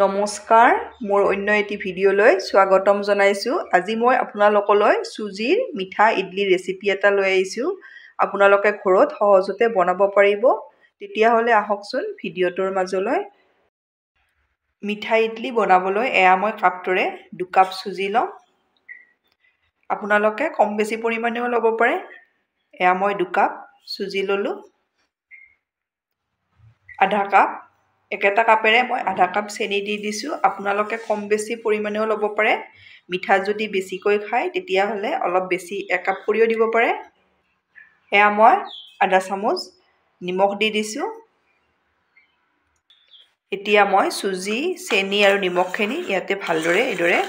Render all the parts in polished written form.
নমস্কাৰ মোৰ অন্য এটি ভিডিঅ'লৈ স্বাগতম জনাইছোঁ। আজি মই আপোনালোকলৈ চুজিৰ মিঠা ইডলি ৰেচিপি এটা লৈ আহিছোঁ। আপোনালোকে ঘৰত সহজতে বনাব পাৰিব। তেতিয়াহ'লে আহকচোন ভিডিঅ'টোৰ মাজলৈ। মিঠা ইডলি বনাবলৈ এয়া মই কাপটোৰে 2 কাপ চুজি ল'ম। আপোনালোকে কম বেছি পৰিমাণেও ল'ব পাৰে। এয়া মই 2 কাপ চুজি ল'লোঁ। আধা কাপ একেটা কাপেৰে মই আধা কাপ চেনি দি দিছোঁ। আপোনালোকে কম বেছি পৰিমাণেও ল'ব পাৰে। মিঠা যদি বেছিকৈ খায় তেতিয়াহ'লে অলপ বেছি 1 কাপ কৰিও দিব পাৰে। এয়া মই আধা চামুচ নিমখ দি দিছোঁ। এতিয়া মই চুজি, চেনি আৰু নিমখখিনি ইয়াতে ভালদৰে এইদৰে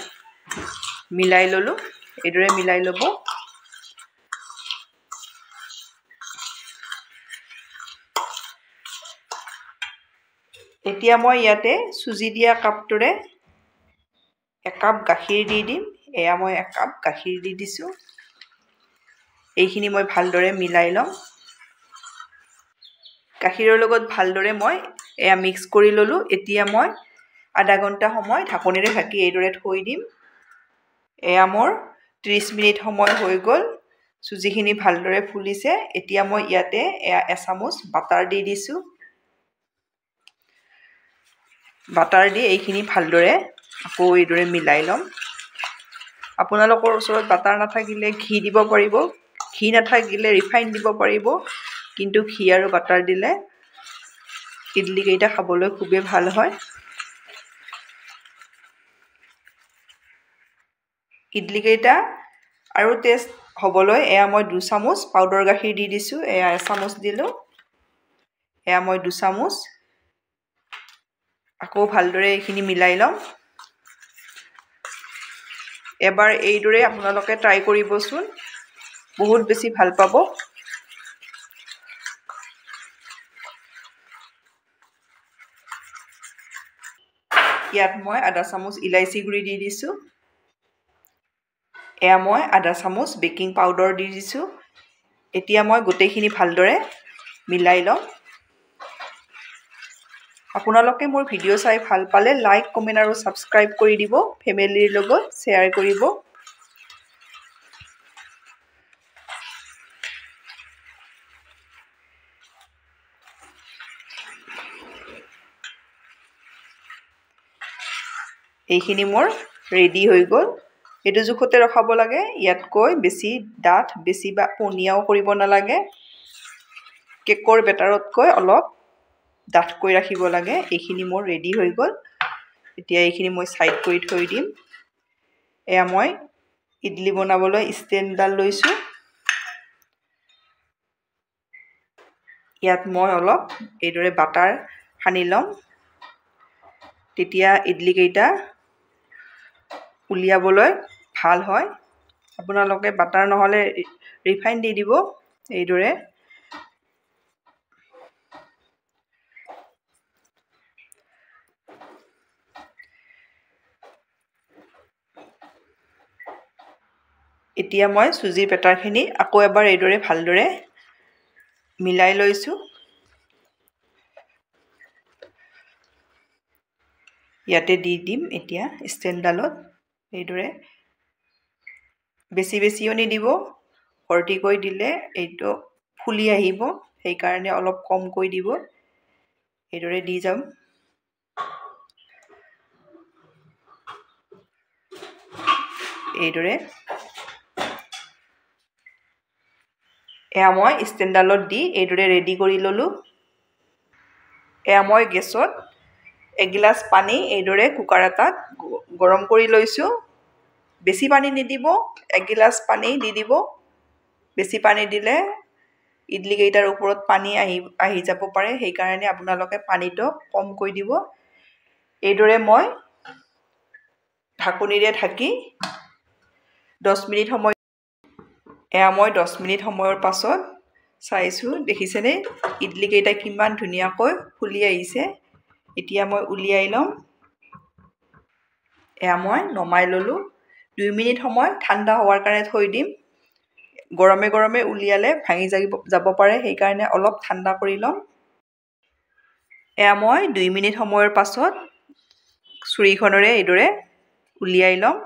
মিলাই ল'লোঁ। এইদৰে মিলাই ল'ব। এতিয়া মই ইয়াতে চুজি দিয়া কাপটোৰে 1 কাপ গাখীৰ দি দিম। এয়া মই 1 কাপ গাখীৰ দি দিছোঁ। এইখিনি মই ভালদৰে মিলাই ল'ম। গাখীৰৰ লগত ভালদৰে মই এয়া মিক্স কৰি ল'লোঁ। এতিয়া মই আধা ঘণ্টা সময় ঢাকনিৰে ঢাকি এইদৰে থৈ দিম। এয়া মোৰ 30 মিনিট সময় হৈ গ'ল। চুজিখিনি ভালদৰে ফুলিছে। এতিয়া মই ইয়াতে এয়া এচামুচ বাটাৰ দি দিছোঁ। বাটাৰ দি এইখিনি ভালদৰে আকৌ এইদৰে মিলাই ল'ম। আপোনালোকৰ ওচৰত বাটাৰ নাথাকিলে ঘি দিব পাৰিব। ঘি নাথাকিলে ৰিফাইন দিব পাৰিব। কিন্তু ঘি আৰু বাটাৰ দিলে ইডলিকেইটা খাবলৈ খুবেই ভাল হয়। ইডলিকেইটা আৰু টেষ্ট হ'বলৈ এয়া মই 2 চামুচ পাউডাৰ গাখীৰ দি দিছোঁ। এয়া 1 চামুচ দিলোঁ। এয়া মই 2 চামুচ। আকৌ ভালদৰে এইখিনি মিলাই ল'ম। এবাৰ এইদৰে আপোনালোকে ট্ৰাই কৰিবচোন। বহুত বেছি ভাল পাব। ইয়াত মই আধা চামুচ ইলাইচি গুড়ি দি দিছোঁ। এয়া মই আধা চামুচ বেকিং পাউডাৰ দি দিছোঁ। এতিয়া মই গোটেইখিনি ভালদৰে মিলাই ল'ম। আপোনালোকে মোৰ ভিডিঅ' চাই ভাল পালে লাইক, কমেণ্ট আৰু ছাবস্ক্ৰাইব কৰি দিব। ফেমিলিৰ লগত শ্বেয়াৰ কৰিব। এইখিনি মোৰ ৰেডি হৈ গ'ল। এইটো জোখতে ৰখাব লাগে। ইয়াতকৈ বেছি ডাঠ, বেছি বা পনীয়াও কৰিব নালাগে। কেকৰ বেটাৰতকৈ অলপ ডাঠকৈ ৰাখিব লাগে। এইখিনি মোৰ ৰেডি হৈ গ'ল। এতিয়া এইখিনি মই ছাইড কৰি থৈ দিম। এয়া মই ইডলি বনাবলৈ ষ্টেণ্ডডাল লৈছোঁ। ইয়াত মই অলপ এইদৰে বাটাৰ সানি ল'ম। তেতিয়া ইডলিকেইটা উলিয়াবলৈ ভাল হয়। আপোনালোকে বাটাৰ নহ'লে ৰিফাইন দি দিব। এইদৰে এতিয়া মই চুজিৰ বেটাৰখিনি আকৌ এবাৰ এইদৰে ভালদৰে মিলাই লৈছোঁ। ইয়াতে দি দিম এতিয়া ষ্টেণ্ডডালত। এইদৰে বেছি বেছিও নিদিব। ভৰ্তিকৈ দিলে এইটো ফুলি আহিব। সেইকাৰণে অলপ কমকৈ দিব। এইদৰে দি যাম। এইদৰে এয়া মই ষ্টেণ্ডডালত দি এইদৰে ৰেডি কৰি ল'লোঁ। এয়া মই গেছত এগিলাচ পানী এইদৰে কুকাৰ এটাত গৰম কৰি লৈছোঁ। বেছি পানী নিদিব। 1 গিলাচ পানী দি দিব। বেছি পানী দিলে ইডলিকেইটাৰ ওপৰত পানী আহি যাব পাৰে। সেইকাৰণে আপোনালোকে পানীটো কমকৈ দিব। এইদৰে মই ঢাকনিৰে ঢাকি 10 মিনিট সময় এয়া মই 10 মিনিট সময়ৰ পাছত চাইছোঁ। দেখিছেনে ইডলিকেইটা কিমান ধুনীয়াকৈ ফুলি আহিছে। এতিয়া মই উলিয়াই ল'ম। এয়া মই নমাই ল'লোঁ। 2 মিনিট সময় ঠাণ্ডা হোৱাৰ কাৰণে থৈ দিম। গৰমে গৰমে উলিয়ালে ভাঙি যাব পাৰে। সেইকাৰণে অলপ ঠাণ্ডা কৰি ল'ম। এয়া মই 2 মিনিট সময়ৰ পাছত ছুৰীখনেৰে এইদৰে উলিয়াই ল'ম।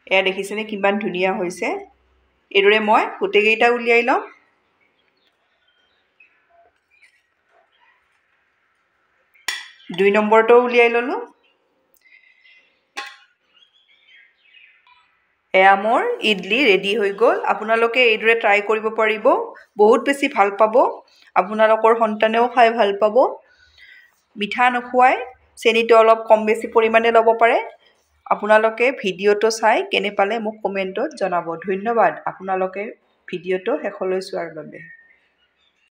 এয়া দেখিছেনে কিমান ধুনীয়া হৈছে। এইদৰে মই গোটেইকেইটা উলিয়াই ল'ম। দুই নম্বৰটো উলিয়াই ল'লোঁ। এয়া মোৰ ইডলি ৰেডি হৈ গ'ল। আপোনালোকে এইদৰে ট্ৰাই কৰিব পাৰিব, বহুত বেছি ভাল পাব। আপোনালোকৰ সন্তানেও খাই ভাল পাব। মিঠা নোখোৱাই চেনিটো অলপ কম বেছি পৰিমাণে ল'ব পাৰে। আপোনালোকে ভিডিঅ'টো চাই কেনে পালে মোক কমেণ্টত জনাব। ধন্যবাদ আপোনালোকে ভিডিঅ'টো শেষলৈ চোৱাৰ বাবে।